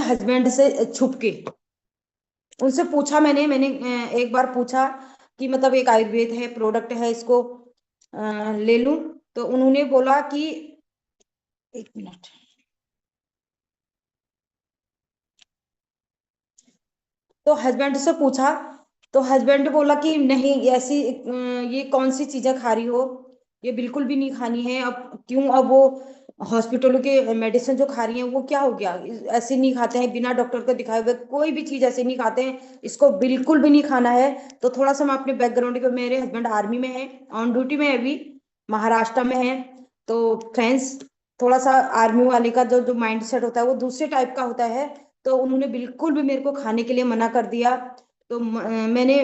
Husband से छुप के उनसे पूछा। मैंने एक बार पूछा कि मतलब एक आयुर्वेद है, प्रोडक्ट है, इसको ले लूं? तो उन्होंने बोला कि 1 मिनट। तो हस्बैंड से पूछा, तो हस्बैंड बोला कि नहीं, ऐसी ये कौन सी चीजें खा रही हो, ये बिल्कुल भी नहीं खानी है। अब क्यों, अब वो हॉस्पिटलों के मेडिसिन जो खा रही हैं वो क्या हो गया? ऐसे नहीं खाते हैं, बिना डॉक्टर को दिखाए हुए कोई भी चीज ऐसे नहीं खाते हैं, इसको बिल्कुल भी नहीं खाना है। तो थोड़ा सा मैं अपने बैकग्राउंड के, मेरे हस्बैंड आर्मी में है, ऑन ड्यूटी में है अभी, महाराष्ट्र में है। तो फ्रेंड्स, थोड़ा सा आर्मी वाले का जो जो माइंड सेट होता है वो दूसरे टाइप का होता है। तो उन्होंने बिल्कुल भी मेरे को खाने के लिए मना कर दिया। तो मैंने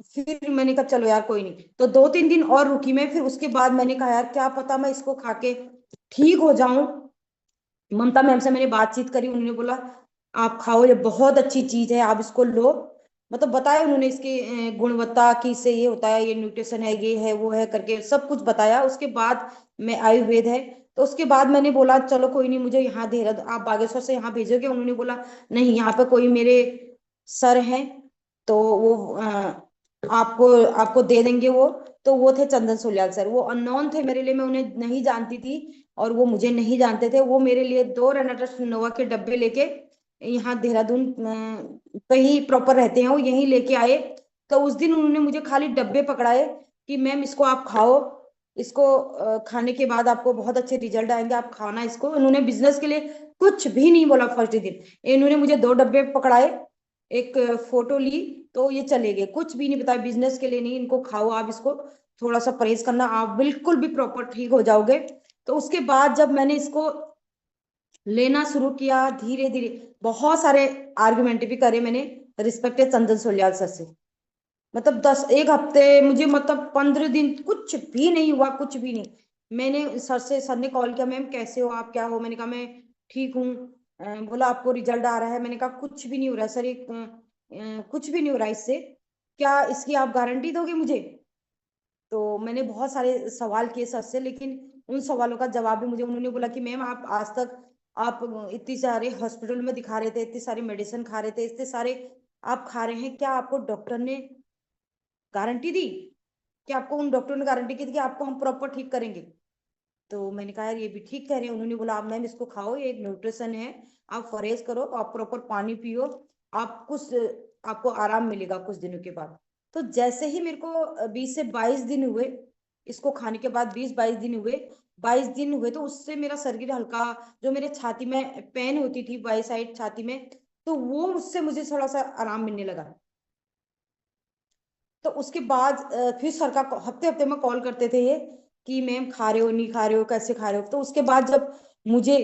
फिर मैंने कहा चलो यार कोई नहीं, तो 2-3 दिन और रुकी मैं। फिर उसके बाद मैंने कहा यार क्या पता मैं इसको खा के ठीक हो जाऊं। ममता मैम से मैंने बातचीत करी, उन्होंने बोला आप खाओ, ये बहुत अच्छी चीज है, आप इसको लो। मतलब बताया उन्होंने इसकी गुणवत्ता की, इससे ये होता है, ये न्यूट्रिशन है, ये है, वो है, करके सब कुछ बताया। उसके बाद मैं आयुर्वेद है, तो उसके बाद मैंने बोला चलो कोई नहीं, मुझे यहाँ देहरादून, आप बागेश्वर से यहाँ भेजोगे? उन्होंने बोला नहीं, यहाँ पे कोई मेरे सर हैं, तो वो आपको आपको दे देंगे वो। तो वो थे चंदन सोल्याल सर, वो अननोन थे मेरे लिए, मैं उन्हें नहीं जानती थी और वो मुझे नहीं जानते थे। वो मेरे लिए 2 रेनाटा नोवा के डब्बे लेके यहाँ देहरादून पे ही प्रॉपर रहते हैं, वो यहीं लेके आए। तो उस दिन उन्होंने मुझे खाली डब्बे पकड़ाए कि मैम इसको आप खाओ, इसको खाने के बाद आपको बहुत अच्छे रिजल्ट आएंगे, आप खाना इसको। उन्होंने बिजनेस के लिए कुछ भी नहीं बोला फर्स्ट दिन। इन्होंने मुझे 2 डब्बे पकड़ाए, एक फोटो ली, तो ये चले गए, कुछ भी नहीं बताया, बिजनेस के लिए नहीं, इनको खाओ आप, इसको थोड़ा सा परहेज करना, आप बिल्कुल भी प्रॉपर ठीक हो जाओगे। तो उसके बाद जब मैंने इसको लेना शुरू किया धीरे धीरे, बहुत सारे आर्गुमेंट भी करे मैंने रिस्पेक्टेड चंदन सोल्याल सर से। मतलब 1 हफ्ते, मुझे मतलब 15 दिन कुछ भी नहीं हुआ, कुछ भी नहीं। मैंने सर ने कॉल किया, मैम कैसे हो आप, क्या हो? मैंने कहा मैं ठीक हूँ। बोला आपको रिजल्ट आ रहा है? मैंने कहा कुछ भी नहीं हो रहा है सर, एक कुछ भी नहीं हो रहा है इससे, क्या इसकी आप गारंटी दोगे मुझे? तो मैंने बहुत सारे सवाल किए सर से, लेकिन उन सवालों का जवाब भी मुझे, उन्होंने बोला कि मैम आप आज तक आप इतनी सारे हॉस्पिटल में दिखा रहे थे, इतनी सारी मेडिसिन खा रहे थे, इतने सारे आप खा रहे हैं, क्या आपको डॉक्टर ने गारंटी दी? कि आपको उन डॉक्टर ने गारंटी की थी कि आपको हम प्रॉपर ठीक करेंगे? तो मैंने कहा यार ये भी ठीक कह रहे हैं। उन्होंने बोला आप मैम इसको खाओ, ये एक न्यूट्रिशन है, आप परहेज करो, आप प्रॉपर पानी पियो, आप कुछ आपको आराम मिलेगा कुछ दिनों के बाद। तो जैसे ही मेरे को 20 से 22 दिन हुए इसको खाने के बाद, 20-22 दिन हुए, 22 दिन हुए, तो उससे मेरा शरीर हल्का, जो मेरे छाती में पेन होती थी बाई साइड छाती में, तो वो उससे मुझे थोड़ा सा आराम मिलने लगा। तो उसके बाद फिर सर का हफ्ते हफ्ते में कॉल करते थे ये कि मैम खा रहे हो, नहीं खा रहे हो, कैसे खा रहे हो? तो उसके बाद जब मुझे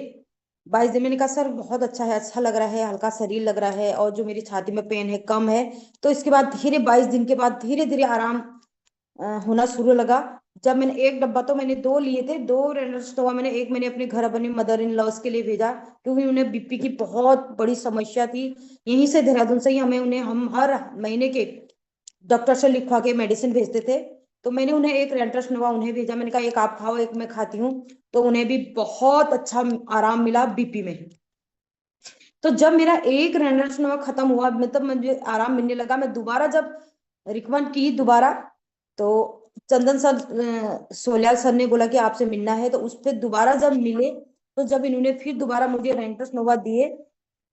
22 दिन, मैंने कहा सर बहुत अच्छा है, अच्छा लग रहा है, हल्का शरीर लग रहा है, और जो मेरी छाती में पेन है कम है। तो इसके बाद धीरे 22 दिन के बाद धीरे धीरे आराम होना शुरू लगा। जब मैंने एक डब्बा, तो मैंने 2 लिए थे, 2 रेनस्टोवा मैंने, एक मैंने अपने घर अपनी मदर इन लॉस के लिए भेजा, क्योंकि उन्हें बीपी की बहुत बड़ी समस्या थी। यहीं से देहरादून से ही हम हर महीने के डॉक्टर से लिखवा के मेडिसिन भेजते थे। तो मैंने उन्हें एक रेंटस नोवा उन्हें भेजा, मैंने कहा एक आप खाओ, एक मैं खाती हूँ। तो उन्हें भी बहुत अच्छा आराम मिला बीपी में। तो जब मेरा एक रेंटस नोवा खत्म हुआ, मतलब मुझे आराम मिलने लगा, मैं दोबारा जब रिकमेंड की दोबारा, तो चंदन सर, सोल्याल सर ने बोला कि आपसे मिलना है। तो उस पर दोबारा जब मिले, तो जब इन्होंने फिर दोबारा मुझे रेंटस नोवा दिए,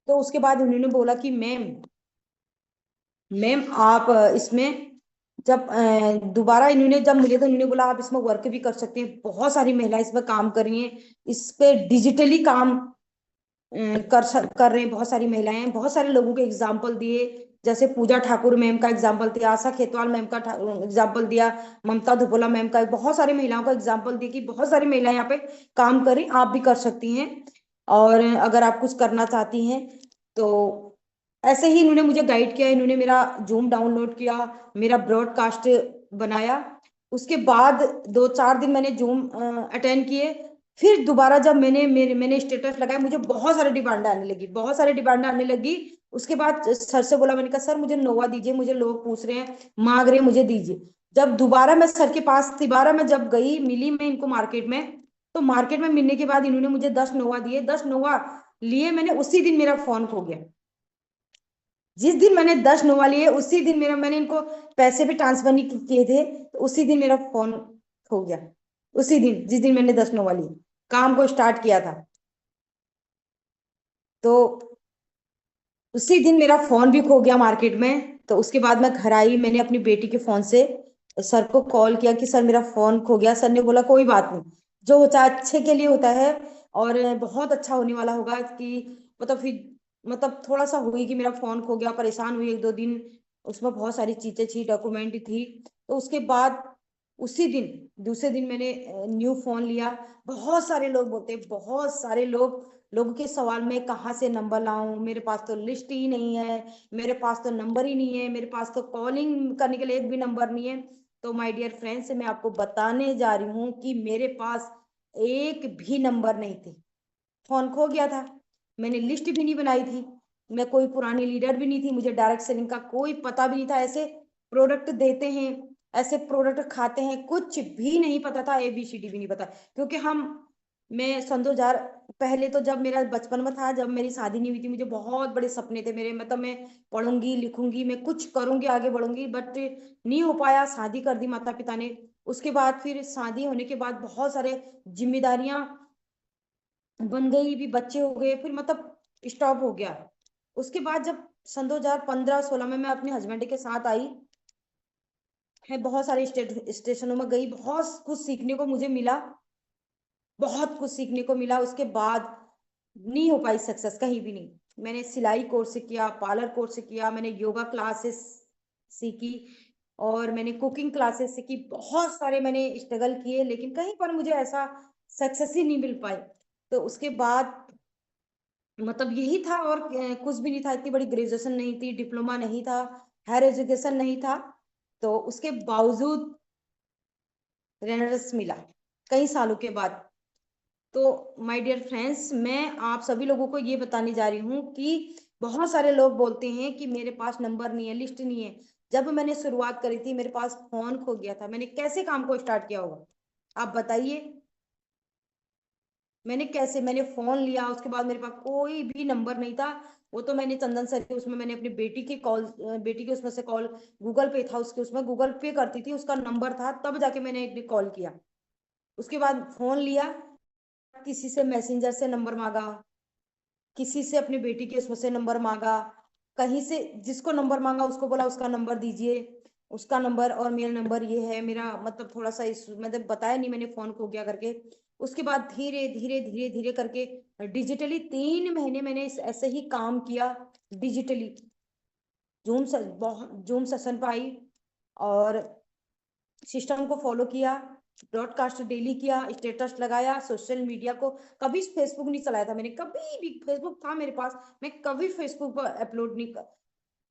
तो उसके बाद उन्होंने बोला कि मैम, आप इसमें जब दोबारा इन्होंने जब मिले, तो इन्होंने बोला आप इसमें वर्क भी कर सकते हैं, बहुत सारी महिलाएं इसमें काम कर रही हैं, इस पे डिजिटली काम कर रहे हैं बहुत सारी महिलाएं। बहुत सारे लोगों के एग्जाम्पल दिए, जैसे पूजा ठाकुर मैम का एग्जाम्पल दिया, आशा खेतवाल मैम का एग्जाम्पल दिया, ममता धुपोला मैम का, बहुत सारी महिलाओं का एग्जाम्पल दिया कि बहुत सारी महिलाएं यहाँ पे काम करें, आप भी कर सकती हैं, और अगर आप कुछ करना चाहती हैं तो। ऐसे ही इन्होंने मुझे गाइड किया, इन्होंने मेरा जूम डाउनलोड किया, मेरा ब्रॉडकास्ट बनाया। उसके बाद 2-4 दिन मैंने जूम अटेंड किए। फिर दोबारा जब मैंने स्टेटस लगाया, मुझे बहुत सारी डिमांड आने लगी, बहुत सारी डिमांड आने लगी। उसके बाद सर से बोला, मैंने कहा सर मुझे नोवा दीजिए, मुझे लोग पूछ रहे हैं, मांग रहे हैं, मुझे दीजिए। जब दोबारा मैं सर के पास, दोबारा मैं जब गई, मिली मैं इनको मार्केट में, तो मार्केट में मिलने के बाद इन्होंने मुझे 10 नोवा दिए, 10 नोवा लिए मैंने, उसी दिन मेरा फोन खो गया। जिस दिन मैंने 10 नोवा लिए उसी दिन मेरा, मैंने इनको पैसे भी ट्रांसफर नहीं किए थे, तो उसी दिन मेरा फोन खो गया। उसी दिन जिस दिन मैंने 10 नोवा लिए, काम को स्टार्ट किया था, तो उसी दिन मेरा फोन भी खो गया मार्केट में। तो उसके बाद मैं घर आई, मैंने अपनी बेटी के फोन से सर को कॉल किया कि सर मेरा फोन खो गया। सर ने बोला कोई बात नहीं, जो होता है अच्छे के लिए होता है, और बहुत अच्छा होने वाला होगा। कि मतलब फिर मतलब थोड़ा सा हुई कि मेरा फोन खो गया, परेशान हुई 1-2 दिन। उसमें बहुत सारी चीजें थी, डॉक्यूमेंट थी। तो उसके बाद उसी दिन, दूसरे दिन मैंने न्यू फोन लिया। बहुत सारे लोग बोलते, बहुत सारे लोगों के सवाल में कहाँ से नंबर लाऊं, मेरे पास तो लिस्ट ही नहीं है, मेरे पास तो नंबर ही नहीं है, मेरे पास तो कॉलिंग करने के लिए एक भी नंबर नहीं है। तो माय डियर फ्रेंड्स, मैं आपको बताने जा रही हूँ कि मेरे पास एक भी नंबर नहीं थे। फोन खो गया था, मैंने लिस्ट भी नहीं बनाई थी, मैं कोई पुरानी लीडर भी नहीं थी, मुझे डायरेक्ट सेलिंग का कोई पता भी नहीं था। ऐसे प्रोडक्ट देते हैं, ऐसे प्रोडक्ट खाते हैं, कुछ भी नहीं पता था, ABCD भी नहीं पता। क्योंकि मैं सन 2000 पहले, तो जब मेरा बचपन में था, जब मेरी शादी नहीं हुई थी, मुझे बहुत बड़े सपने थे मेरे, मतलब मैं पढ़ूंगी लिखूंगी, मैं कुछ करूंगी, आगे बढ़ूंगी, बट नहीं हो पाया। शादी कर दी माता पिता ने। उसके बाद फिर शादी होने के बाद बहुत सारे जिम्मेदारियां बन गई, भी बच्चे हो गए, फिर मतलब स्टॉप हो गया। उसके बाद जब सन 2015-16 में मैं अपने हस्बैंड के साथ आई, मैं बहुत सारे स्टेशनों में गई, बहुत कुछ सीखने को मुझे मिला, बहुत कुछ सीखने को मिला। उसके बाद नहीं हो पाई सक्सेस कहीं भी नहीं। मैंने सिलाई कोर्स किया, पार्लर कोर्स किया, मैंने योगा क्लासेस सीखी, और मैंने कुकिंग क्लासेस सीखी, बहुत सारे मैंने स्ट्रगल किए, लेकिन कहीं पर मुझे ऐसा सक्सेस ही नहीं मिल पाई। तो उसके बाद मतलब यही था, और कुछ भी नहीं था। इतनी बड़ी ग्रेजुएशन नहीं थी, डिप्लोमा नहीं था, हायर एजुकेशन नहीं था। तो उसके बावजूद रेनर्स मिला कई सालों के बाद। तो माय डियर फ्रेंड्स, मैं आप सभी लोगों को ये बताने जा रही हूँ कि बहुत सारे लोग बोलते हैं कि मेरे पास नंबर नहीं है, लिस्ट नहीं है। जब मैंने शुरुआत करी थी, मेरे पास फोन खो गया था, मैंने कैसे काम को स्टार्ट किया होगा, आप बताइए। मैंने कैसे, मैंने फोन लिया, उसके बाद मेरे पास कोई भी नंबर नहीं था। वो तो मैंने चंदन सर के उसमें, मैंने अपनी बेटी की कॉल, बेटी के उसमें से कॉल, गूगल पे था उसके, उसमें गूगल पे करती थी, उसका नंबर था, तब जाके मैंने एक कॉल किया। उसके बाद फोन लिया, किसी से मैसेंजर से नंबर मांगा, किसी से अपनी बेटी के उसमें से नंबर मांगा, कहीं से जिसको नंबर मांगा उसको बोला उसका नंबर दीजिए, उसका नंबर और मेरा नंबर ये है, मेरा मतलब थोड़ा सा इस मतलब बताया नहीं मैंने फोन खो गया करके। उसके बाद धीरे धीरे धीरे धीरे करके डिजिटली 3 महीने मैंने ऐसे ही काम किया, डिजिटली जूम से, जूम सेशन पर आई, और सिस्टम को फॉलो किया, ब्रॉडकास्ट डेली किया, स्टेटस लगाया, सोशल मीडिया को, कभी फेसबुक नहीं चलाया था मैंने, कभी भी। फेसबुक था मेरे पास, मैं कभी फेसबुक पर अपलोड नहीं,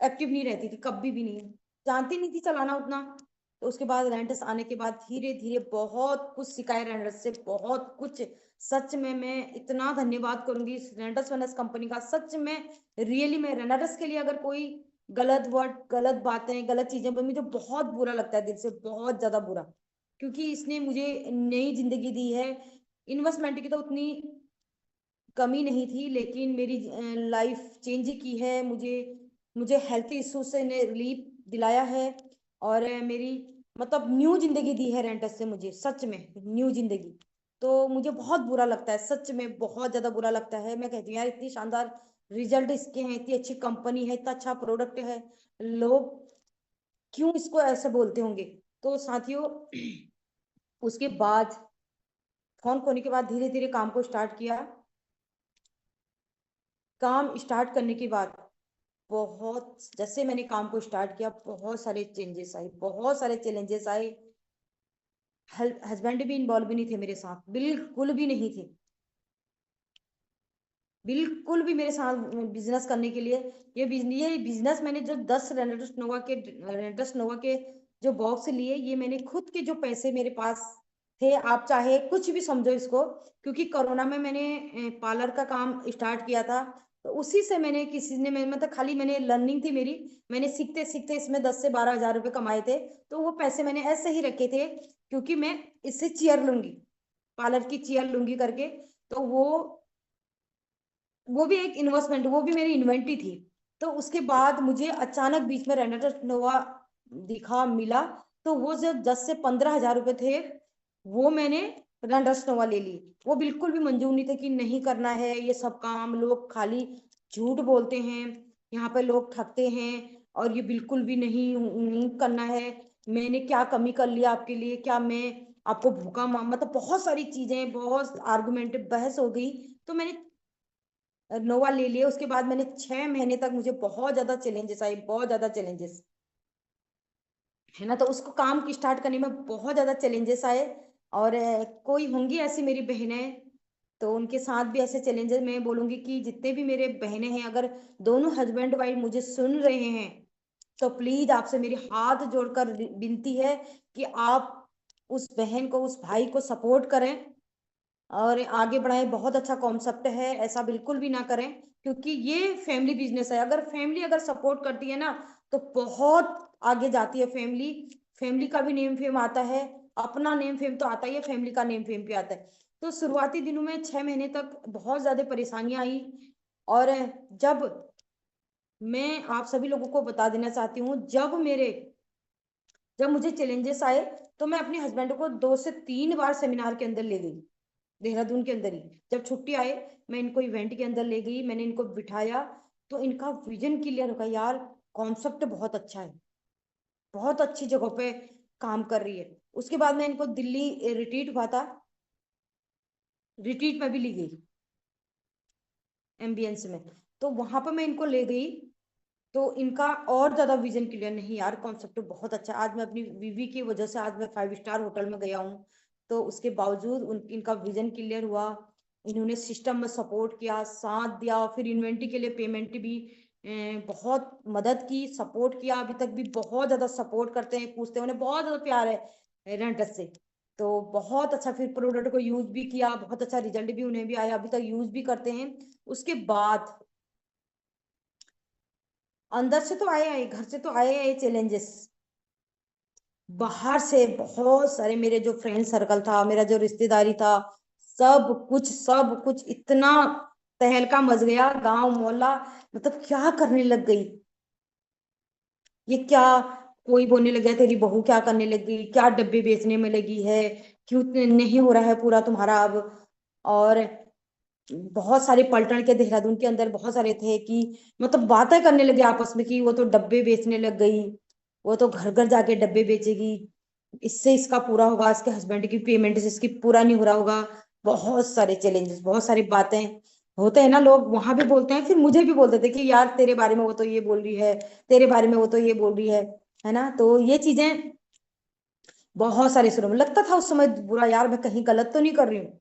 एक्टिव नहीं रहती थी, कभी भी नहीं, जानती नहीं थी चलाना उतना। तो उसके बाद रेंटस आने के बाद धीरे धीरे बहुत कुछ सिखाया रेंटस से, बहुत कुछ। सच में मैं इतना धन्यवाद करूंगी इस रेंटस वेनस कंपनी का, सच में, रियली में। रेंटस के लिए अगर कोई गलत वर्ड, गलत बातें, गलत चीजें, पर मुझे बहुत बुरा लगता है दिल से, बहुत ज्यादा बुरा। क्योंकि इसने मुझे नई जिंदगी दी है। इन्वेस्टमेंट की तो उतनी कमी नहीं थी, लेकिन मेरी लाइफ चेंज की है। मुझे मुझे हेल्थ इशू से ने रिलीफ दिलाया है, और मेरी मतलब न्यू जिंदगी दी है रेंटस से मुझे, सच में न्यू जिंदगी। तो मुझे बहुत बुरा लगता है, सच में बहुत ज्यादा बुरा लगता है। मैं कहती हूँ यार, इतनी शानदार रिजल्ट इसके हैं, इतनी अच्छी कंपनी है, इतना अच्छा प्रोडक्ट है, लोग क्यों इसको ऐसे बोलते होंगे। तो साथियों, उसके बाद फोन खोने के बाद धीरे धीरे काम को स्टार्ट किया। काम स्टार्ट करने के बाद बहुत, जैसे मैंने काम को स्टार्ट किया, बहुत सारे चेंजेस आए, बहुत सारे चैलेंजेस आए। हस्बैंड भी इन्वॉल्व भी नहीं थे मेरे साथ, बिल्कुल भी नहीं थे, बिल्कुल भी मेरे साथ बिजनेस करने के लिए। ये बिजनेस मैंने जो 10 रेंटस नोवा के जो बॉक्स लिए, ये मैंने खुद के जो पैसे मेरे पास थे, आप चाहे कुछ भी समझो इसको। क्योंकि कोरोना में मैंने पार्लर का काम स्टार्ट किया था, तो उसी से मैंने, किसी ने, मैं मतलब खाली मैंने लर्निंग थी मेरी, मैंने सीखते सीखते इसमें 10 से 12 हज़ार रुपये कमाए थे। तो वो पैसे मैंने ऐसे ही रखे थे, क्योंकि मैं इससे चेयर लूंगी, पार्लर की चेयर लूंगी करके। तो वो वो भी एक इन्वेस्टमेंट, वो भी मेरी इन्वेंटरी थी। तो उसके बाद मुझे अचानक बीच में रेनेटर नोवा दिखा मिला, तो वो जो 10 से 15 हजार रुपए थे, वो मैंने रेनेटर नोवा ले ली। वो बिल्कुल भी मंजूर नहीं थे कि नहीं करना है ये सब काम, लोग खाली झूठ बोलते हैं, यहाँ पे लोग ठगते हैं, और ये बिल्कुल भी नहीं करना है। मैंने क्या कमी कर लिया आपके लिए, क्या मैं आपको भूखा मतलब बहुत सारी चीजें, बहुत आर्गुमेंट, बहस हो गई। तो मैंने नोवा ले लिया। उसके बाद मैंने 6 महीने तक, मुझे बहुत ज्यादा चैलेंजेस आए, बहुत ज्यादा चैलेंजेस, है ना। तो उसको काम की स्टार्ट करने में बहुत ज्यादा चैलेंजेस आए। और कोई होंगी ऐसी मेरी बहनें, तो उनके साथ भी ऐसे चैलेंजेस, मैं बोलूंगी कि जितने भी मेरे बहनें हैं, अगर दोनों हस्बैंड वाइफ मुझे सुन रहे हैं, तो प्लीज आपसे मेरी हाथ जोड़कर विनती है कि आप उस बहन को, उस भाई को सपोर्ट करें और आगे बढ़ाएं। बहुत अच्छा कॉन्सेप्ट है, ऐसा बिल्कुल भी ना करें, क्योंकि ये फैमिली बिजनेस है। अगर फैमिली अगर सपोर्ट करती है ना, तो बहुत आगे जाती है फैमिली। फैमिली का भी नेम फेम आता है, अपना नेम फेम तो आता ही है, फैमिली का नेम फेम भी आता है। तो शुरुआती दिनों में 6 महीने तक बहुत ज्यादा परेशानियां आई। और जब मैं आप सभी लोगों को बता देना चाहती हूँ, जब मुझे चैलेंजेस आए, तो मैं अपने हस्बैंड को 2 से 3 बार सेमिनार के अंदर ले गई, देहरादून के अंदर ही। जब छुट्टी आए, मैं इनको इवेंट के अंदर ले गई, मैंने इनको बिठाया, तो इनका विजन क्लियर होगा, यार कॉन्सेप्ट बहुत अच्छा है, बहुत अच्छी जगह पे काम कर रही है। उसके बाद मैं इनको दिल्ली रिट्रीट हुआ था, रिट्रीट में भी ली गई एमबीएंस में। तो वहां पर मैं इनको ले गई, तो इनका और ज्यादा विजन क्लियर, नहीं यार कॉन्सेप्ट बहुत अच्छा है। आज मैं अपनी बीवी की वजह से आज मैं 5 स्टार होटल में गया हूँ। तो उसके बावजूद इनका विजन क्लियर हुआ, इन्होंने सिस्टम में सपोर्ट किया, साथ दिया, फिर इन्वेंट्री के लिए पेमेंट भी बहुत मदद की, सपोर्ट किया। अभी तक भी बहुत ज्यादा सपोर्ट करते हैं, पूछते हैं, उन्हें बहुत ज्यादा प्यार है रेंटस से। तो बहुत अच्छा, फिर प्रोडक्ट को यूज भी किया, बहुत अच्छा रिजल्ट भी उन्हें भी आया, अभी तक यूज भी करते हैं। उसके बाद अंदर से तो आए आए, घर से तो आए आए चैलेंजेस, बाहर से बहुत सारे मेरे जो फ्रेंड सर्कल था, मेरा जो रिश्तेदारी था, सब कुछ इतना तहलका मच गया, गांव मोहल्ला मतलब क्या करने लग गई, ये क्या, कोई बोलने लग गया तेरी बहू क्या करने लगी, क्या डब्बे बेचने में लगी है, क्यों नहीं हो रहा है पूरा तुम्हारा अब। और बहुत सारे पलटन के देहरादून के अंदर बहुत सारे थे कि मतलब बातें करने लगे आपस में कि वो तो डब्बे बेचने लग गई, वो तो घर घर जाके डब्बे बेचेगी, इससे इसका पूरा होगा, इसके हस्बैंड की पेमेंट से इसकी पूरा नहीं हो रहा होगा। बहुत सारे चैलेंजेस, बहुत सारी बातें होते हैं ना, लोग वहां भी बोलते हैं, फिर मुझे भी बोलते थे कि यार तेरे बारे में वो तो ये बोल रही है, तेरे बारे में वो तो ये बोल रही है ना। तो ये चीजें बहुत सारी शुरू में लगता था उस समय बुरा, यार मैं कहीं गलत तो नहीं कर रही हूँ।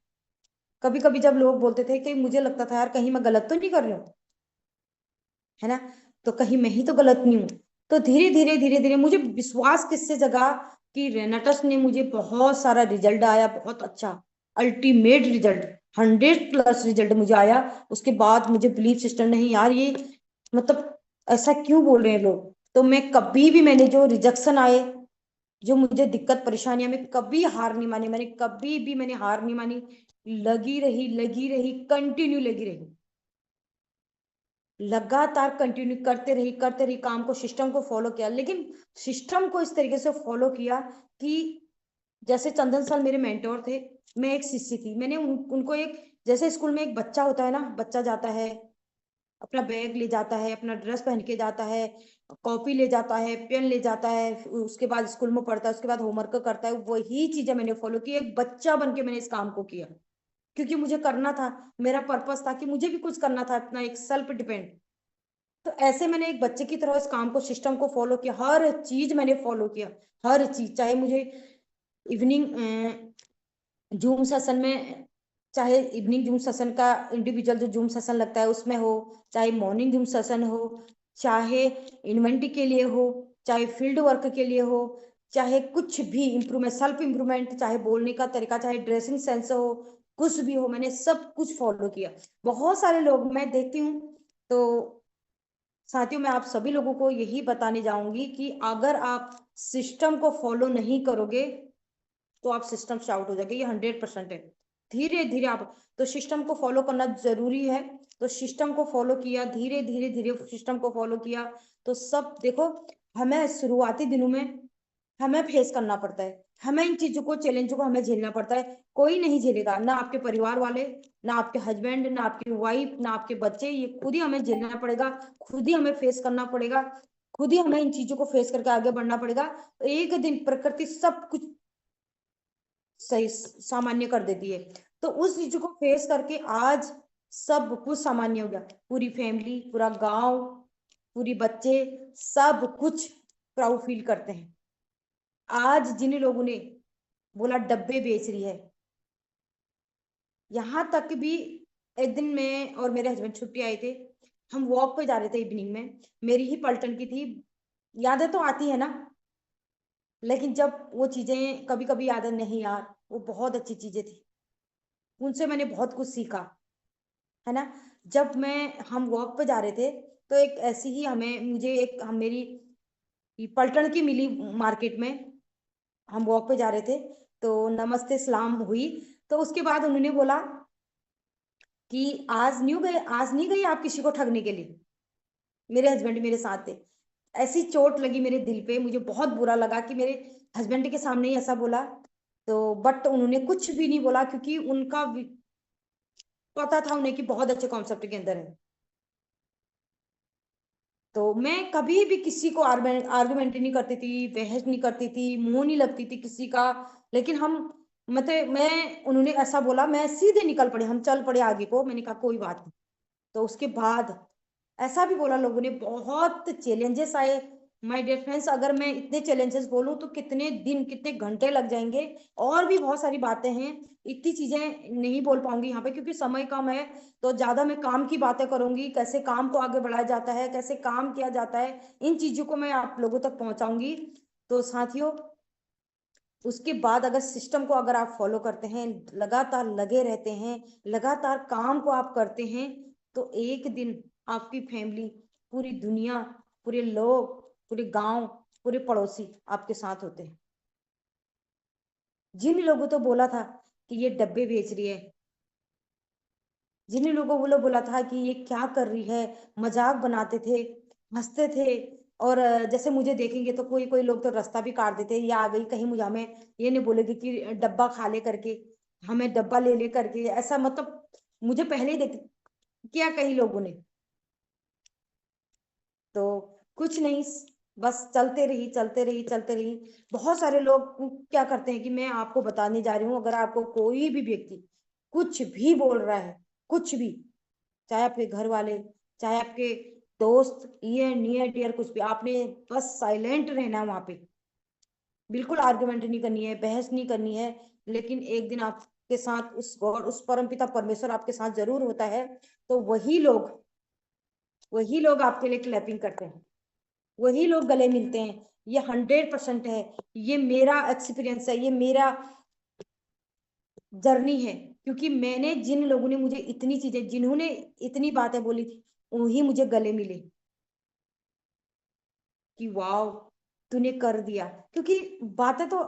कभी कभी जब लोग बोलते थे कि मुझे लगता था यार कहीं मैं गलत तो नहीं कर रही हूँ, है ना, तो कहीं मैं ही तो गलत नहीं हूँ। तो धीरे धीरे मुझे विश्वास किससे जगा कि रेनाटस ने मुझे बहुत सारा रिजल्ट आया, बहुत अच्छा अल्टीमेट रिजल्ट, 100+ रिजल्ट मुझे आया। उसके बाद मुझे बिलीव सिस्टम नहीं यार, ये मतलब ऐसा क्यों बोल रहे हैं लोग। तो मैं कभी भी, मैंने जो रिजेक्शन आए, जो मुझे दिक्कत परेशानियां, में कभी हार नहीं मानी, मैंने कभी भी मैंने हार नहीं मानी, लगी रही कंटिन्यू लगी रही, लगातार कंटिन्यू करते रही काम को, सिस्टम को फॉलो किया। लेकिन सिस्टम को इस तरीके से फॉलो किया कि जैसे चंदन सर मेरे मेंटोर थे, मैं एक शिष्य थी। मैंने उनको एक, जैसे स्कूल में एक बच्चा होता है ना, बच्चा जाता है, अपना बैग ले जाता है, अपना ड्रेस पहन के जाता है, कॉपी ले जाता है, पेन ले जाता है, उसके बाद स्कूल में पढ़ता है, उसके बाद होमवर्क करता है, वही चीजें मैंने फॉलो की। एक बच्चा बन के मैंने इस काम को किया, क्योंकि मुझे करना था, मेरा पर्पस था कि मुझे भी कुछ करना था, अपना एक सेल्फ डिपेंड। तो ऐसे मैंने एक बच्चे की तरह इस काम को, सिस्टम को फॉलो किया, हर चीज मैंने फॉलो किया, हर चीज। चाहे मुझे इवनिंग जूम सेशन में, चाहे इवनिंग जूम सेशन का इंडिविजुअल जो जूम सेशन लगता है उसमें हो, चाहे मॉर्निंग जूम सेशन हो, चाहे इन्वेंट्री के लिए हो, चाहे फील्ड वर्क के लिए हो, चाहे कुछ भी इम्प्रूवमेंट, सेल्फ इम्प्रूवमेंट, चाहे बोलने का तरीका, चाहे ड्रेसिंग सेंस हो, कुछ भी हो, मैंने सब कुछ फॉलो किया। बहुत सारे लोग मैं देखती हूँ। तो साथियों, मैं आप सभी लोगों को यही बताने जाऊंगी कि अगर आप सिस्टम को फॉलो नहीं करोगे, तो आप सिस्टम से आउट हो जाएंगे, ये 100% है। धीरे धीरे आप, तो सिस्टम को फॉलो करना जरूरी है। तो सिस्टम को फॉलो किया, धीरे धीरे धीरे सिस्टम को फॉलो किया, तो सब देखो, हमें शुरुआती दिनों में हमें फेस करना पड़ता है, हमें इन चीजों को, चैलेंजों को हमें झेलना पड़ता है। कोई नहीं झेलेगा, ना आपके परिवार वाले, ना आपके हस्बैंड, ना आपकी वाइफ, ना आपके बच्चे, ये खुद ही हमें झेलना पड़ेगा, खुद ही हमें फेस करना पड़ेगा, खुद ही हमें इन चीजों को फेस करके आगे बढ़ना पड़ेगा। तो एक दिन प्रकृति सब कुछ सही सामान्य कर देती है। तो उस चीज को फेस करके आज सब कुछ सामान्य हो गया, पूरी फैमिली, पूरा गांव, पूरी बच्चे, सब कुछ प्राउड फील करते हैं। आज जिन लोगों ने बोला डब्बे बेच रही है, यहां तक भी एक दिन मैं और मेरे हस्बैंड छुट्टी आए थे, हम वॉक पे जा रहे थे इवनिंग में, मेरी ही पलटन की थी, यादें तो आती है ना, लेकिन जब वो चीजें कभी कभी याद है, नहीं यार वो बहुत अच्छी चीजें थी, उनसे मैंने बहुत कुछ सीखा, है ना। जब हम वॉक पे जा रहे थे, तो एक ऐसी ही हमें मुझे एक हम मेरी पलटन की मिली मार्केट में, हम वॉक पे जा रहे थे, तो नमस्ते सलाम हुई। तो उसके बाद उन्होंने बोला कि आज नहीं गई आप किसी को ठगने के लिए। मेरे हस्बैंड मेरे साथ थे, ऐसी चोट लगी मेरे दिल पे, मुझे बहुत बुरा लगा कि मेरे हस्बैंड के सामने ही ऐसा बोला। तो बट उन्होंने कुछ भी नहीं बोला, क्योंकि उनका पता था उन्हें कि बहुत अच्छे कॉन्सेप्ट के अंदर है। तो मैं कभी भी किसी को आर्गुमेंट नहीं करती थी, बहस नहीं करती थी, मुंह नहीं लगती थी किसी का। लेकिन हम, मतलब मैं, उन्होंने ऐसा बोला, मैं सीधे निकल पड़े, हम चल पड़े आगे को, मैंने कहा कोई बात नहीं। तो उसके बाद ऐसा भी बोला लोगों ने, बहुत चैलेंजेस आए। माय डियर फ्रेंड्स, अगर मैं इतने चैलेंजेस बोलूं तो कितने दिन, कितने घंटे लग जाएंगे, और भी बहुत सारी बातें हैं, इतनी चीजें नहीं बोल पाऊंगी यहाँ पे क्योंकि समय कम है। तो ज्यादा मैं काम की बातें करूंगी, कैसे काम को आगे बढ़ाया जाता है, कैसे काम किया जाता है, इन चीजों को मैं आप लोगों तक पहुंचाऊंगी। तो साथियों, उसके बाद अगर सिस्टम को अगर आप फॉलो करते हैं, लगातार लगे रहते हैं, लगातार काम को आप करते हैं, तो एक दिन आपकी फैमिली, पूरी दुनिया, पूरे लोग, पूरे गांव, पूरे पड़ोसी आपके साथ होते हैं। जिन लोगों तो बोला था कि ये डब्बे बेच रही है, जिन लोगों को बोला था कि ये क्या कर रही है, मजाक बनाते थे, हंसते थे, और जैसे मुझे देखेंगे तो कोई कोई लोग तो रास्ता भी काट देते, ये आ गई कहीं, मुझे हमें ये नहीं बोलेगी कि डब्बा खा ले करके, हमें डब्बा ले ले करके, ऐसा मतलब मुझे पहले ही देख किया कई लोगों ने। तो कुछ नहीं, बस चलते रही, चलते रही, चलते रही। बहुत सारे लोग क्या करते हैं कि मैं आपको बताने जा रही हूँ, अगर आपको कोई भी व्यक्ति कुछ भी बोल रहा है, कुछ भी, चाहे आपके घर वाले, चाहे आपके दोस्त, ये नियर डियर, कुछ भी, आपने बस साइलेंट रहना है वहां पे, बिल्कुल आर्गुमेंट नहीं करनी है, बहस नहीं करनी है। लेकिन एक दिन आपके साथ उस गॉड, उस परमपिता परमेश्वर आपके साथ जरूर होता है। तो वही लोग आपके लिए क्लैपिंग करते हैं, वही लोग गले मिलते हैं। ये 100% है, ये मेरा एक्सपीरियंस है, ये मेरा जर्नी है, क्योंकि मैंने, जिन लोगों ने मुझे इतनी चीजें, जिन्होंने इतनी बातें बोली थी, वही मुझे गले मिले कि वाह तूने कर दिया। क्योंकि बातें तो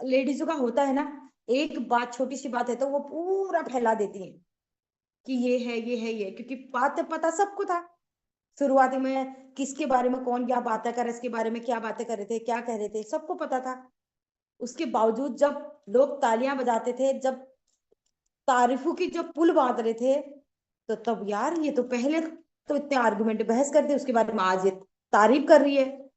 लेडीजों का होता है ना, एक बात, छोटी सी बात है तो वो पूरा फैला देती है कि ये है, ये है, ये, क्योंकि बात पता सबको था शुरुआती में, किसके बारे में कौन क्या बातें कर रहे, इसके बारे में क्या बातें कर रहे थे, क्या कह रहे थे, सबको पता था। उसके बावजूद जब लोग तालियां बजाते थे, जब तारीफों की जब पुल बांध रहे थे, तो तब यार, ये तो पहले तो इतने आर्गुमेंट बहस करते, उसके बारे में आज ये तारीफ कर रही है।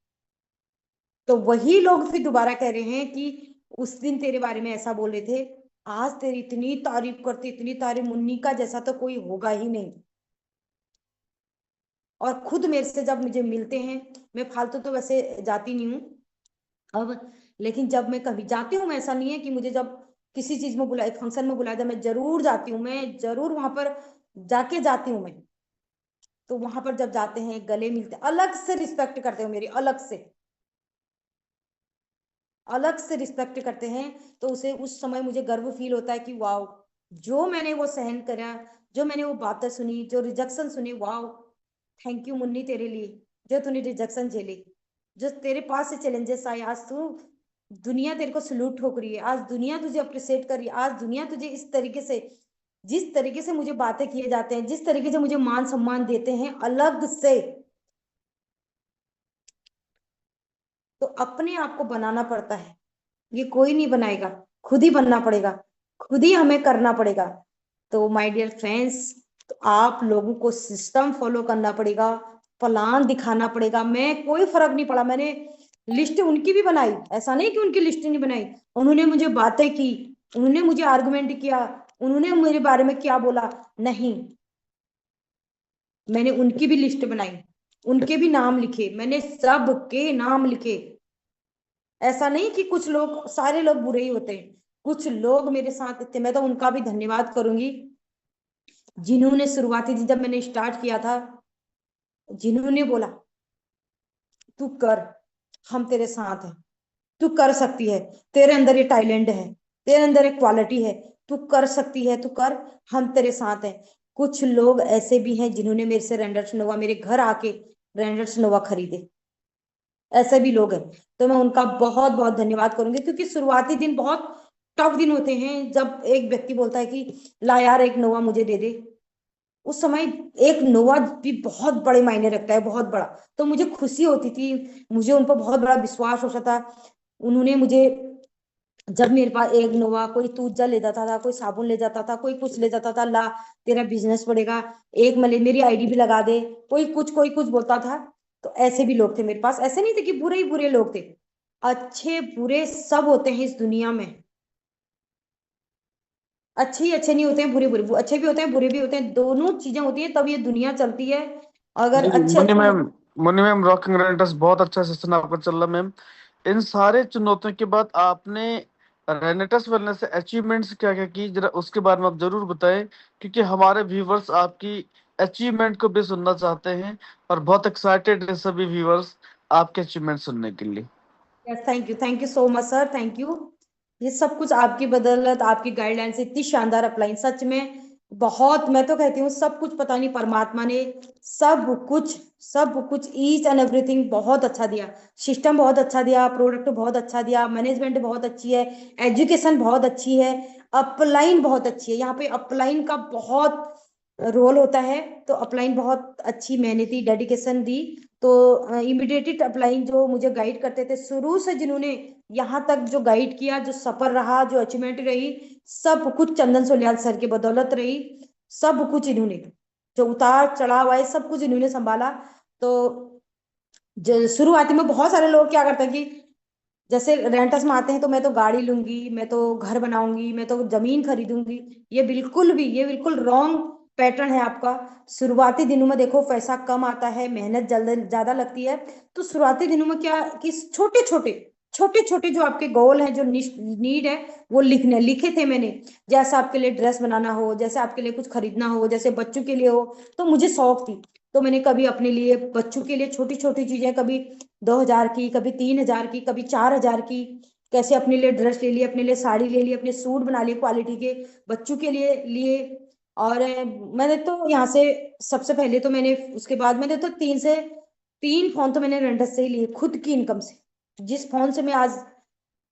तो वही लोग फिर दोबारा कह रहे हैं कि उस दिन तेरे बारे में ऐसा बोल रहे थे, आज तेरी इतनी तारीफ करती, इतनी तारीफ, मुन्नी का जैसा तो कोई होगा ही नहीं। और खुद मेरे से जब मुझे मिलते हैं, मैं फालतू तो वैसे जाती नहीं हूँ अब, लेकिन जब मैं कभी जाती हूँ, ऐसा नहीं है कि मुझे जब किसी चीज में बुलाए, फंक्शन में बुलाया था, मैं जरूर जाती हूँ, मैं जरूर वहां पर जाके जाती हूँ मैं। तो वहां पर जब जाते हैं, गले मिलते, अलग से रिस्पेक्ट करते हो मेरी, अलग से रिस्पेक्ट करते हैं। तो उसे उस समय मुझे गर्व फील होता है कि वाह, जो मैंने वो सहन करा, जो मैंने वो बातें सुनी, जो रिजेक्शन सुनी, वाह, थैंक यू मुन्नी तेरे लिए, जो तूने रिजेक्शन झेली, जो तेरे पास से चैलेंजेस आए, आज तू दुनिया तेरे को सलूट ठोक रही है, आज दुनिया तुझे अप्रिशिएट कर रही है, आज दुनिया तुझे इस तरीके से, जिस तरीके से मुझे बातें किए जाते हैं, जिस तरीके से मुझे मान सम्मान देते हैं अलग से, तो अपने आप को बनाना पड़ता है। ये कोई नहीं बनाएगा, खुद ही बनना पड़ेगा, खुद ही हमें करना पड़ेगा। तो माय डियर फ्रेंड्स, तो आप लोगों को सिस्टम फॉलो करना पड़ेगा, प्लान दिखाना पड़ेगा। मैं कोई फर्क नहीं पड़ा, मैंने लिस्ट उनकी भी बनाई, ऐसा नहीं कि उनकी लिस्ट नहीं बनाई। उन्होंने मुझे बातें की, उन्होंने मुझे आर्गुमेंट किया, उन्होंने मेरे बारे में क्या बोला, नहीं, मैंने उनकी भी लिस्ट बनाई, उनके भी नाम लिखे, मैंने सबके नाम लिखे। ऐसा नहीं कि कुछ लोग, सारे लोग बुरे ही होते हैं, कुछ लोग मेरे साथ थे, मैं तो उनका भी धन्यवाद करूंगी जिन्होंने शुरुआती दिन जब मैंने स्टार्ट किया था, जिन्होंने बोला तू कर, हम तेरे साथ हैं, तू कर सकती है, तेरे अंदर ये टैलेंट है, तेरे अंदर एक क्वालिटी है, तू कर सकती है, तू कर, हम तेरे साथ हैं। कुछ लोग ऐसे भी हैं जिन्होंने मेरे से रेंडर्स नोवा, मेरे घर आके रेंडर्स नोवा खरीदे, ऐसे भी लोग हैं। तो मैं उनका बहुत बहुत धन्यवाद करूंगी, क्योंकि शुरुआती दिन बहुत टफ दिन होते हैं, जब एक व्यक्ति बोलता है कि ला यार एक नोवा मुझे दे दे, उस समय एक नोवा भी बहुत बड़े मायने रखता है, बहुत बड़ा। तो मुझे खुशी होती थी, मुझे उन पर बहुत बड़ा विश्वास होता था। उन्होंने मुझे, जब मेरे पास एक नोवा, कोई दूध ले जाता था, कोई साबुन ले जाता था, कोई कुछ ले जाता था, ला तेरा बिजनेस बढ़ेगा, एक मेरी आईडी भी लगा दे, कोई कुछ बोलता था। तो ऐसे भी लोग थे मेरे पास, ऐसे नहीं थे कि बुरे ही बुरे लोग थे, अच्छे बुरे सब होते हैं इस दुनिया में। अच्छे ही अच्छे नहीं होते हैं, बुरे बुरे अच्छे भी होते हैं, बुरे भी होते हैं, दोनों चीजें होती है, तब ये दुनिया चलती है। अगर जी अच्छे मुन्नी अच्छे मैम, लोग, मुन्नी मैम, रॉकिंग रेंटर्स बहुत अच्छा सेशन आपका चल रहा मैम। इन सारे चुनौतियों के बाद आपने रेनेटस बनने से अचीवमेंट्स क्या क्या की, जरा उसके बारे में आप जरूर बताएं, क्योंकि हमारे व्यूवर्स आपकी अचीवमेंट को भी सुनना चाहते हैं और बहुत एक्साइटेड है सभी व्यूवर्स आपके अचीवमेंट सुनने के लिए। Yes, thank you so much sir, thank you. ये सब कुछ आपकी बदौलत, आपकी गाइडलाइन से इतनी शानदार अपलाइन, सच में बहुत, मैं तो कहती हूँ सब कुछ पता नहीं परमात्मा ने सब कुछ, सब कुछ ईच एंड एवरीथिंग बहुत अच्छा दिया। सिस्टम बहुत अच्छा दिया, प्रोडक्ट बहुत अच्छा दिया, मैनेजमेंट बहुत अच्छी है, एजुकेशन बहुत अच्छी है, अपलाइन बहुत अच्छी है। यहाँ पे अपलाइन का बहुत रोल होता है। तो अपलाइन बहुत अच्छी मेहनती डेडिकेशन दी। तो इमिडिएटेड अपलाइन जो मुझे गाइड करते थे शुरू से, जिन्होंने यहाँ तक जो गाइड किया, जो सफर रहा, जो अचीवमेंट रही, सब कुछ चंदन सोलियाल सर की बदौलत रही। सब कुछ इन्होंने, जो उतार चढ़ाव आए सब कुछ इन्होंने संभाला। तो शुरुआती में बहुत सारे लोग क्या करते हैं कि जैसे रेंटस में आते हैं तो मैं तो गाड़ी लूंगी, मैं तो घर बनाऊंगी, मैं तो जमीन खरीदूंगी। ये बिल्कुल रॉन्ग पैटर्न है आपका। शुरुआती दिनों में देखो पैसा कम आता है, मेहनत जल्द ज्यादा लगती है। तो शुरुआती दिनों में क्या कि छोटे छोटे जो आपके गोल हैं, जो नीड है, वो लिखे थे मैंने। जैसे आपके लिए ड्रेस बनाना हो, जैसे आपके लिए कुछ खरीदना हो, जैसे बच्चों के लिए हो, तो मुझे शौक थी। तो मैंने कभी अपने लिए बच्चों के लिए छोटी छोटी चीजें, कभी 2,000 की, कभी 3,000 की, कभी 4,000 की, कैसे अपने लिए ड्रेस ले लिए, अपने लिए साड़ी ले ली, अपने सूट बना लिए क्वालिटी के, बच्चों के लिए लिए। और मैंने तो यहाँ से, सबसे पहले तो मैंने, उसके बाद मैंने तो 3 फोन तो मैंने रेंटस से ही लिए, खुद की इनकम से। जिस फोन से मैं आज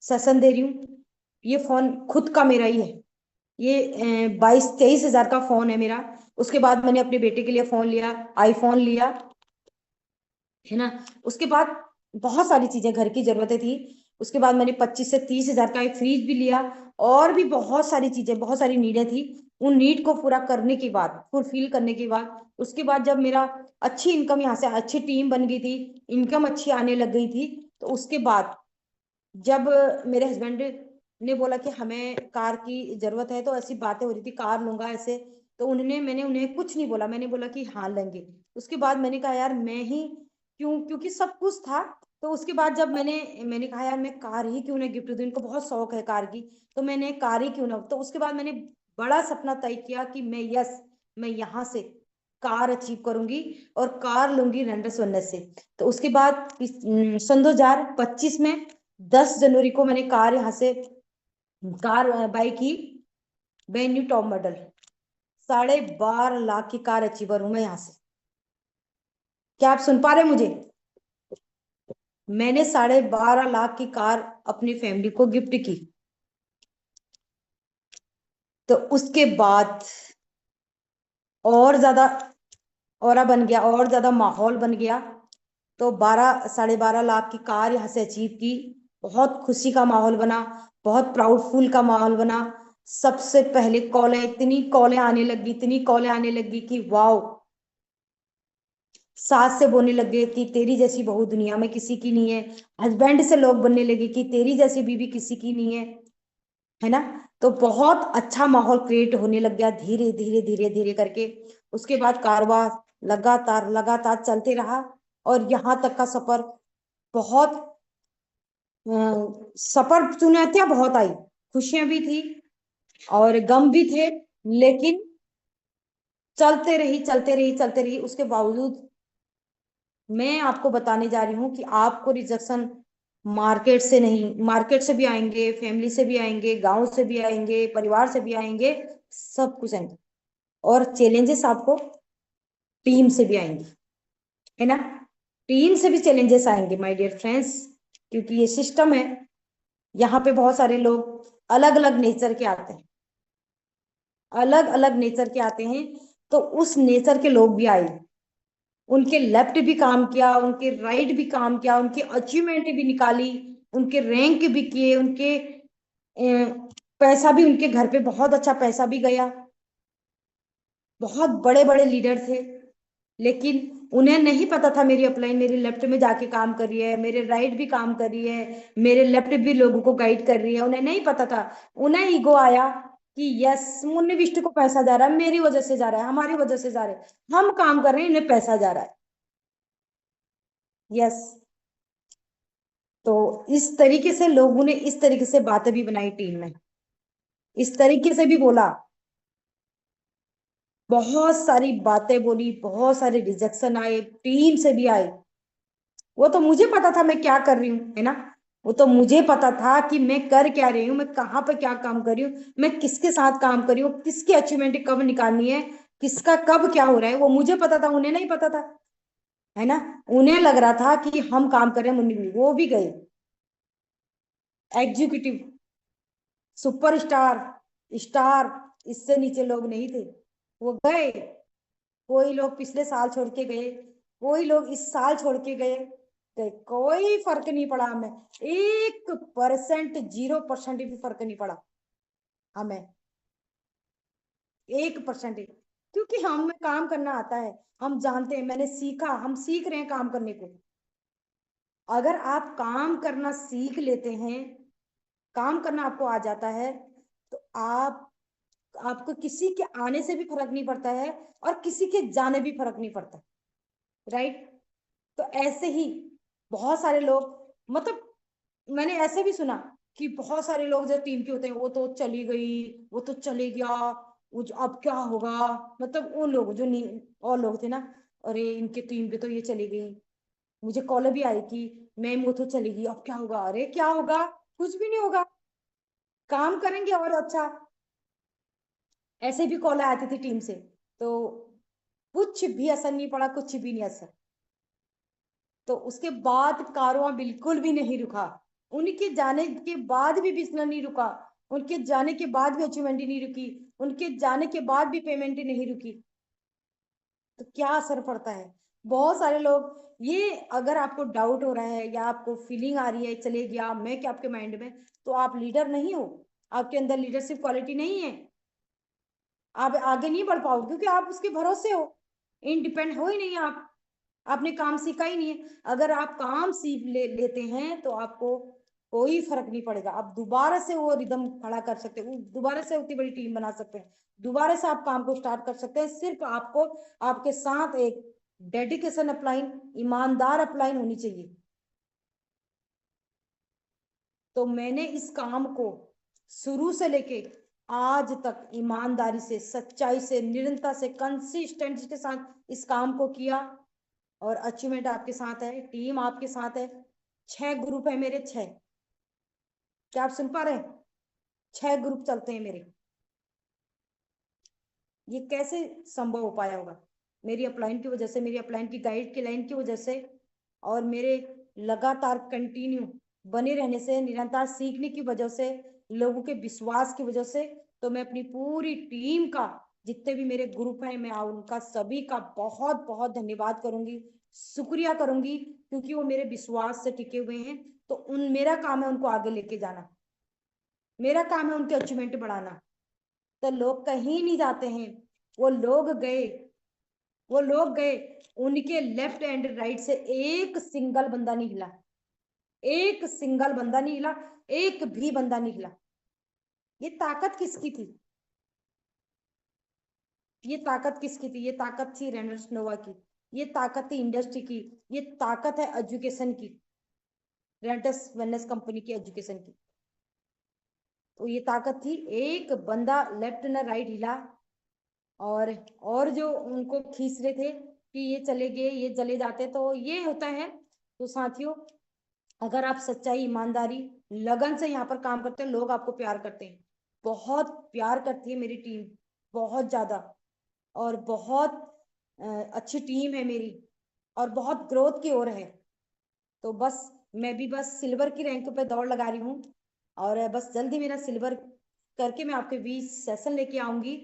सेशन दे रही हूँ, ये फोन खुद का मेरा ही है। ये 22-23 हजार का फोन है मेरा। उसके बाद मैंने अपने बेटे के लिए फोन लिया, आईफोन लिया, है ना। उसके बाद बहुत सारी चीजें घर की जरूरतें थी। उसके बाद मैंने 25 से 30 हजार का एक फ्रिज भी लिया। और भी बहुत सारी चीजें, बहुत सारी नीडें थी। उन नीड को पूरा करने के बाद, फुलफिल करने के बाद, उसके बाद जब मेरा अच्छी इनकम, यहाँ से अच्छी टीम बन गई थी, इनकम अच्छी आने लग गई थी, तो उसके बाद जब मेरे हस्बैंड ने बोला कि हमें कार की जरूरत है, तो ऐसी बातें हो रही थी कार लूंगा ऐसे, तो मैंने उन्हें कुछ नहीं बोला, मैंने बोला कि हाँ लेंगे। उसके बाद मैंने कहा यार मैं ही क्यों, क्योंकि सब कुछ था। तो उसके बाद जब मैंने कहा यार मैं कार ही क्यों ना गिफ्ट दूं, इनको बहुत शौक है कार की, तो मैंने कार ही क्यों ना। तो उसके बाद मैंने बड़ा सपना तय किया कि मैं यहाँ से कार अचीव करूंगी और कार लूंगी रेंडस वनस से। तो उसके बाद सन 2025 में 10 जनवरी को मैंने कार यहाँ से, कार बाई की, brand new top model, 12.5 lakh की कार अचीवर हूं मैं यहाँ से। क्या आप सुन पा रहे हैं मुझे? मैंने 12.5 लाख की कार अपनी फैमिली को गिफ्ट की। तो उसके बाद और ज्यादा ऑरा बन गया, और ज्यादा माहौल बन गया। तो 12 साढ़े 12 लाख की कार यहाँ से अचीव की। बहुत खुशी का माहौल बना, बहुत प्राउडफुल का माहौल बना। सबसे पहले कॉलें, इतनी कॉलें आने लगी, इतनी कॉलें आने लगी कि वाओ। सास से बोलने लगे कि तेरी जैसी बहू दुनिया में किसी की नहीं है। हस्बैंड से लोग बनने लगे कि तेरी जैसी बीवी किसी की नहीं है ना। तो बहुत अच्छा माहौल क्रिएट होने लग गया, धीरे धीरे धीरे धीरे करके। उसके बाद कारोबार लगातार लगातार चलते रहा। और यहाँ तक का सफर बहुत सफर, चुनौतियां बहुत आई, खुशियां भी थी और गम भी थे। लेकिन चलते रही चलते रही चलते रही, उसके बावजूद मैं आपको बताने जा रही हूँ कि आपको रिजेक्शन मार्केट से नहीं, मार्केट से भी आएंगे, फैमिली से भी आएंगे, गांव से भी आएंगे, परिवार से भी आएंगे, सब कुछ आएंगे। और चैलेंजेस आपको टीम से भी आएंगे, है ना। टीम से भी चैलेंजेस आएंगे माय डियर फ्रेंड्स, क्योंकि ये सिस्टम है। यहाँ पे बहुत सारे लोग अलग अलग नेचर के आते हैं, अलग अलग नेचर के आते हैं। तो उस नेचर के लोग भी आए, उनके लेफ्ट भी काम किया, उनके राइट भी काम किया, उनकी अचीवमेंट भी निकाली, उनके रैंक भी किए, उनके पैसा भी, उनके घर पे बहुत अच्छा पैसा भी गया। बहुत बड़े बड़े लीडर थे। लेकिन उन्हें नहीं पता था मेरी अपलाइन मेरे लेफ्ट में जाके काम कर रही है, मेरे राइट भी काम कर रही है, मेरे लेफ्ट भी लोगों को गाइड कर रही है। उन्हें नहीं पता था। उन्हें ईगो आया कि यस, मुन्नी बिष्ट को पैसा जा रहा है, मेरी वजह से जा रहा है, हमारी वजह से जा रहा है, हम काम कर रहे हैं, इन्हें पैसा जा रहा है। यस। तो इस तरीके से लोगों ने इस तरीके से बातें भी बनाई टीम में, इस तरीके से भी बोला, बहुत सारी बातें बोली, बहुत सारे रिजेक्शन आए, टीम से भी आए। वो तो मुझे पता था मैं क्या कर रही हूँ, है ना। वो तो मुझे पता था कि मैं कर क्या रही हूँ, मैं कहाँ पे क्या काम कर रही हूँ, मैं किसके साथ काम कर रही हूँ, किसकी अचीवमेंट कब निकालनी है, किसका कब क्या हो रहा है, वो मुझे पता था, उन्हें नहीं पता था, है ना। उन्हें लग रहा था कि हम काम कर रहे हैं मुन्नी, वो भी गए एग्जीक्यूटिव, सुपरस्टार, स्टार, इससे नीचे लोग नहीं थे, वो गए। कोई लोग पिछले साल छोड़ के गए, कोई लोग इस साल छोड़ के गए, तो कोई फर्क नहीं पड़ा हमें। 1%, 0% भी फर्क नहीं पड़ा हमें, 1%। क्योंकि हमें काम करना आता है, हम जानते हैं, मैंने सीखा, हम सीख रहे हैं काम करने को। अगर आप काम करना सीख लेते हैं, काम करना आपको आ जाता है, तो आपको किसी के आने से भी फर्क नहीं पड़ता है, और किसी के जाने भी फर्क नहीं पड़ता, राइट। तो ऐसे ही बहुत सारे लोग, मतलब मैंने ऐसे भी सुना कि बहुत सारे लोग जो टीम के होते हैं, वो तो चली गई, वो तो चले गया, अब क्या होगा। मतलब उन लोग जो नहीं, और लोग थे ना, अरे इनके टीम पे तो ये चली गई, मुझे कॉल भी आई कि मैम वो तो चली गई, अब क्या होगा। अरे क्या होगा, कुछ भी नहीं होगा, काम करेंगे और अच्छा। ऐसे भी कॉल आती थी टीम से, तो कुछ भी असर नहीं पड़ा, कुछ भी नहीं असर। तो उसके बाद कारवां बिल्कुल भी नहीं रुका, उनके जाने के बाद भी बिजनेस नहीं रुका, उनके जाने के बाद भी अचीवमेंट नहीं रुकी, उनके जाने के बाद भी पेमेंट नहीं रुकी। तो क्या असर पड़ता है। बहुत सारे लोग, ये अगर आपको डाउट हो रहा है या आपको फीलिंग आ रही है चले गया मैं क्या आपके माइंड में, तो आप लीडर नहीं हो, आपके अंदर लीडरशिप क्वालिटी नहीं है, आप आगे नहीं बढ़ पाओगे, क्योंकि आप उसके भरोसे हो, इंडिपेंडेंट हो ही नहीं आप, आपने काम सीखा ही नहीं है। अगर आप काम सीख लेते हैं तो आपको कोई फर्क नहीं पड़ेगा, आप दोबारा से वो रिदम खड़ा कर सकते हो, दोबारा से उतनी बड़ी टीम बना सकते हैं, दोबारा से आप काम को स्टार्ट कर सकते हैं। सिर्फ आपको, आपके साथ एक डेडिकेशन अपलाइन, ईमानदार अपलाइन होनी चाहिए। तो मैंने इस काम को शुरू से लेके आज तक ईमानदारी से, सच्चाई से, निरंतरता से, कंसिस्टेंसी के साथ इस काम को किया। और अचीवमेंट आपके साथ है, टीम आपके साथ है। 6 ग्रुप है मेरे, 6। क्या आप सुन पा रहे हैं? 6 ग्रुप चलते हैं मेरे। ये कैसे संभव हो पाया होगा? मेरी अपलाइन की वजह से, मेरी अपलाइन की गाइड की लाइन की वजह से, और मेरे लगातार कंटिन्यू बने रहने से, निरंतर सीखने की वजह से, लोगों के विश्वास की वजह से, तो मैं अपनी पूरी टीम का, जितने भी मेरे ग्रुप हैं, मैं उनका सभी का बहुत बहुत धन्यवाद करूंगी, शुक्रिया करूंगी, क्योंकि वो मेरे विश्वास से टिके हुए हैं। तो उन मेरा काम है उनको आगे लेके जाना, मेरा काम है उनके अचीवमेंट बढ़ाना। तो लोग कहीं नहीं जाते हैं, वो लोग गए, वो लोग गए, उनके लेफ्ट एंड राइट से एक सिंगल बंदा नहीं हिला, एक सिंगल बंदा नहीं हिला, एक भी बंदा नहीं हिला। ये ताकत किसकी थी? ये ताकत किसकी थी? ये ताकत थी रेनल्ड्स नोवा की, ये ताकत थी इंडस्ट्री की, ये ताकत है एजुकेशन की, रेंटस वेलनेस कंपनी की एजुकेशन की। तो ये ताकत थी, एक बंदा लेफ्ट न राइट हिला। और और जो उनको खींच रहे थे कि ये चले गए, ये चले जाते, तो ये होता है। तो साथियों, अगर आप सच्चाई, ईमानदारी, लगन से यहाँ पर काम करते हैं, लोग आपको प्यार करते हैं, बहुत प्यार करती है मेरी टीम, बहुत ज्यादा। और बहुत अच्छी टीम है मेरी, और बहुत ग्रोथ की ओर है। तो बस मैं भी बस सिल्वर की रैंक पे दौड़ लगा रही हूँ, और बस जल्दी मेरा सिल्वर करके मैं आपके बीच सेशन लेके आऊंगी।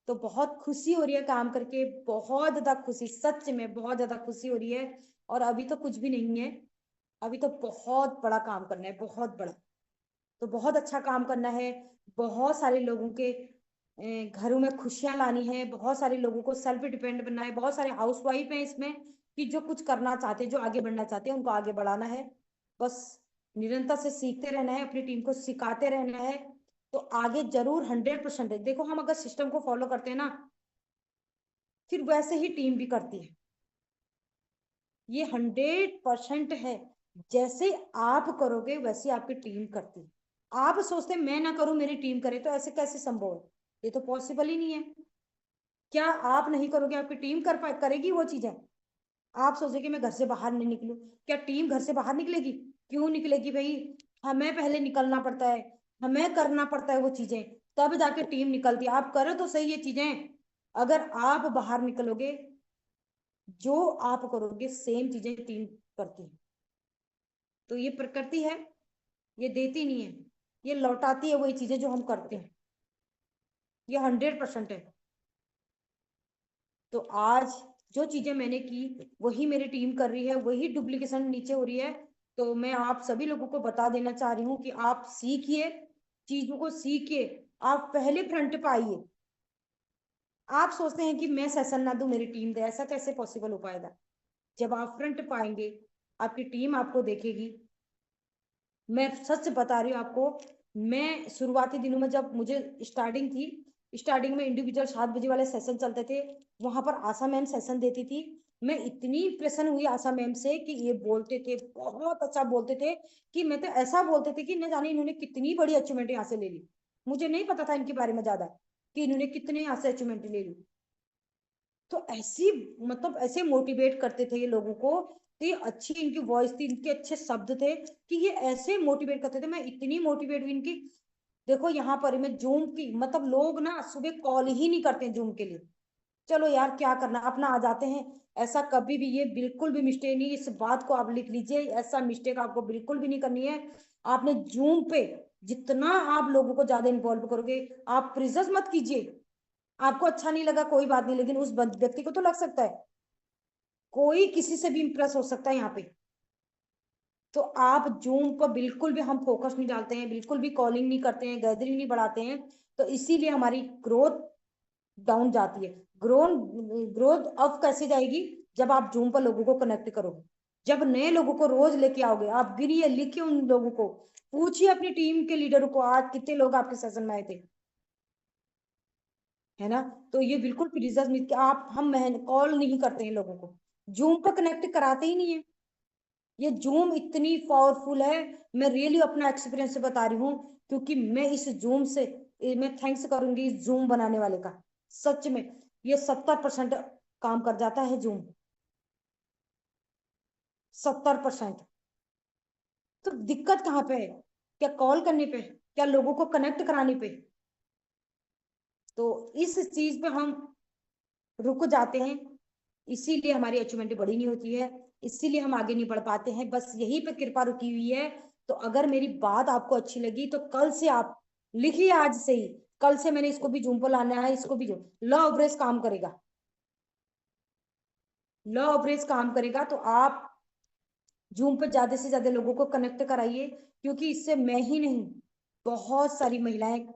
तो बहुत खुशी हो रही है काम करके, बहुत ज्यादा खुशी, सच में बहुत ज्यादा खुशी हो रही है। और अभी तो कुछ भी नहीं है, अभी तो बहुत बड़ा काम करना है, बहुत बड़ा। तो बहुत अच्छा काम करना है, बहुत सारे लोगों के घरों में खुशियां लानी है, बहुत सारे लोगों को सेल्फ डिपेंड बनना है, बहुत सारे हाउस वाइफ हैं इसमें कि जो कुछ करना चाहते हैं, जो आगे बढ़ना चाहते हैं, उनको आगे बढ़ाना है। बस निरंतर से सीखते रहना है, अपनी टीम को सिखाते रहना है। तो आगे जरूर 100% है। देखो, हम अगर सिस्टम को फॉलो करते हैं ना, फिर वैसे ही टीम भी करती है। ये 100% है। जैसे आप करोगे वैसे आपकी टीम करती है। आप सोचते हैं मैं ना करूं मेरी टीम करे, तो ऐसे कैसे संभव है? ये तो पॉसिबल ही नहीं है। क्या आप नहीं करोगे आपकी टीम कर पाए, करेगी वो चीजें? आप सोचेंगे मैं घर से बाहर नहीं निकलूं, क्या टीम घर से बाहर निकलेगी? क्यों निकलेगी भाई? हमें पहले निकलना पड़ता है, हमें करना पड़ता है वो चीजें, तब जाके टीम निकलती है। आप करो तो सही ये चीजें। अगर आप बाहर निकलोगे, जो आप करोगे सेम चीजें टीम करती है। तो ये प्रकृति है, ये देती नहीं है, ये लौटाती है वही चीजें जो हम करते हैं। ये 100% है। तो आज जो चीजें मैंने की, वही मेरी टीम कर रही है, वही डुप्लीकेशन नीचे हो रही है। तो मैं आप सभी लोगों को बता देना चाह रही हूँ कि आप सीखिए, चीजों को सीखिए, आप पहले फ्रंट पे आइए। आप सोचते हैं कि मैं सेशन ना दूं मेरी टीम दे, ऐसा कैसे पॉसिबल हो पाएगा? जब आप फ्रंट पाएंगे, आपकी टीम आपको देखेगी। मैं सच बता रही हूँ आपको, मैं शुरुआती दिनों में जब मुझे स्टार्टिंग थी, स्टार्टिंग में इंडिविजुअल 7 बजे वाले सेशन चलते थे, वहां पर आशा मैम सेशन देती थी। मैं इतनी इंप्रेशन हुई आशा मैम से कि ये बोलते थे, बहुत अच्छा बोलते थे, कि मैं तो ऐसा बोलते थे कि न जाने इन्होंने कितनी बड़ी अचीवमेंट यहाँ से ले ली। मुझे नहीं पता था इनके बारे में ज्यादा, कि इन्होंने कितने यहाँ से अचीवमेंट ले ली। तो ऐसी, मतलब ऐसे मोटिवेट करते थे ये लोगों को, कि अच्छी इनकी वॉइस थी, इनके अच्छे शब्द थे, कि ये ऐसे मोटिवेट करते थे। मैं इतनी मोटिवेट हुई इनकी। देखो यहाँ पर मैं जूम की, मतलब लोग ना सुबह कॉल ही नहीं करते जूम के लिए। चलो यार क्या करना, अपना आ जाते हैं। ऐसा कभी भी, ये बिल्कुल भी मिस्टेक नहीं, इस बात को आप लिख लीजिए, ऐसा मिस्टेक आपको बिल्कुल भी नहीं करनी है। आपने जूम पे जितना आप लोगों को ज्यादा इन्वॉल्व करोगे, आप प्रिजर्व मत कीजिए। आपको अच्छा नहीं लगा कोई बात नहीं, लेकिन उस व्यक्ति को तो लग सकता है, कोई किसी से भी इंप्रेस हो सकता है यहाँ पे। तो आप जूम पर बिल्कुल भी हम फोकस नहीं डालते हैं, बिल्कुल भी कॉलिंग नहीं करते हैं, गैदरिंग नहीं बढ़ाते हैं। तो इसीलिए हमारी ग्रोथ डाउन जाती है। ग्रोन ग्रोथ अब कैसे जाएगी? जब आप जूम पर लोगों को कनेक्ट करोगे, जब नए लोगों को रोज लेके आओगे, आप गिनिए, लिखिए उन लोगों को, पूछिए अपनी टीम के लीडर को आज कितने लोग आपके सेशन में आए थे, है ना? तो ये बिल्कुल प्रीजर्व मिथ कि आप, हम कॉल नहीं करते हैं लोगों को, जूम पर कनेक्ट कराते ही नहीं है। ये जूम इतनी पावरफुल है, मैं रियली अपना एक्सपीरियंस से बता रही हूँ, क्योंकि मैं इस जूम से, मैं थैंक्स करूंगी इस जूम बनाने वाले का। सच में ये 70% काम कर जाता है जूम, 70%। तो दिक्कत कहाँ पे है? क्या कॉल करने पे? क्या लोगों को कनेक्ट कराने पे? तो इस चीज पे हम रुक जाते हैं, इसीलिए हमारी अचीवमेंट बड़ी नहीं होती है। इसीलिए हम आगे नहीं बढ़ पाते हैं, बस यही पे कृपा रुकी हुई है। तो अगर मेरी बात आपको अच्छी लगी तो कल से आप लिखिए, आज से ही, कल से मैंने इसको भी जूम पर लाना है, इसको भी जूम, लॉ ऑफ रेस काम करेगा, लॉ ऑफ रेस काम करेगा। तो आप जूम पर ज्यादा से ज्यादा लोगों को कनेक्ट कराइए, क्योंकि इससे मैं ही नहीं, बहुत सारी महिलाएं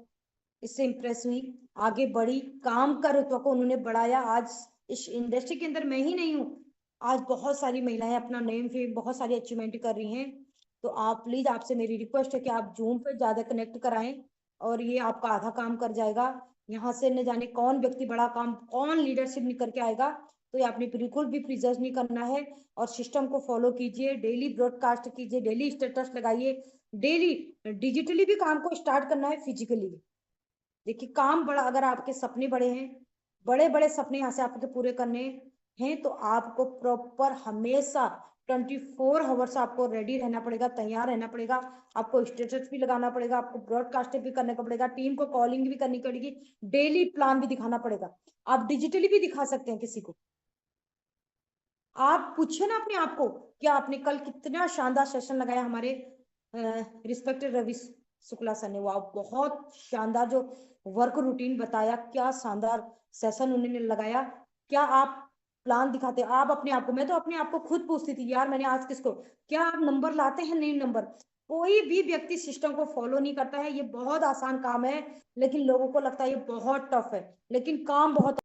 इससे इंप्रेस हुई, आगे बढ़ी, काम का रुतबा को उन्होंने बढ़ाया। आज इस इंडस्ट्री के अंदर मैं ही नहीं हूँ, आज बहुत सारी महिलाएं अपना नेम फेम बहुत सारी अचीवमेंट कर रही हैं। तो आप प्लीज, आपसे मेरी रिक्वेस्ट है कि आप जूम पे ज्यादा कनेक्ट कराएं, और ये आपका आधा काम कर जाएगा। यहाँ से न जाने कौन व्यक्ति बड़ा काम, कौन लीडरशिप निकल के आएगा। तो ये आपने बिल्कुल भी प्रिजर्व नहीं करना है, और सिस्टम को फॉलो कीजिए, डेली ब्रॉडकास्ट कीजिए, डेली स्टेटस लगाइए, डेली डिजिटली भी काम को स्टार्ट करना है, फिजिकली भी। देखिए काम बड़ा, अगर आपके सपने बड़े हैं, बड़े बड़े सपने यहाँ से आपके पूरे करने हैं, तो आपको प्रॉपर हमेशा 24 आवर्स आपको रेडी रहना पड़ेगा, तैयार रहना पड़ेगा। आपको स्टेटस भी लगाना पड़ेगा, आपको ब्रॉडकास्ट भी करने का पड़ेगा, टीम को कॉलिंग भी करनी पड़ेगी, डेली प्लान भी दिखाना पड़ेगा। आप डिजिटली भी दिखा सकते हैं किसी को। आप पूछिए ना अपने आप को, क्या आपने कल कितना शानदार सेशन लगाया हमारे रिस्पेक्टेड रवि शुक्ला सर ने, वाह बहुत शानदार जो वर्क रूटीन बताया, क्या शानदार सेशन उन्होंने लगाया। क्या आप प्लान दिखाते, आप अपने आप को, मैं तो अपने आप को खुद पूछती थी यार मैंने आज किसको, क्या आप नंबर लाते हैं? नहीं नंबर, कोई भी व्यक्ति सिस्टम को फॉलो नहीं करता है। ये बहुत आसान काम है, लेकिन लोगों को लगता है ये बहुत टफ है, लेकिन काम बहुत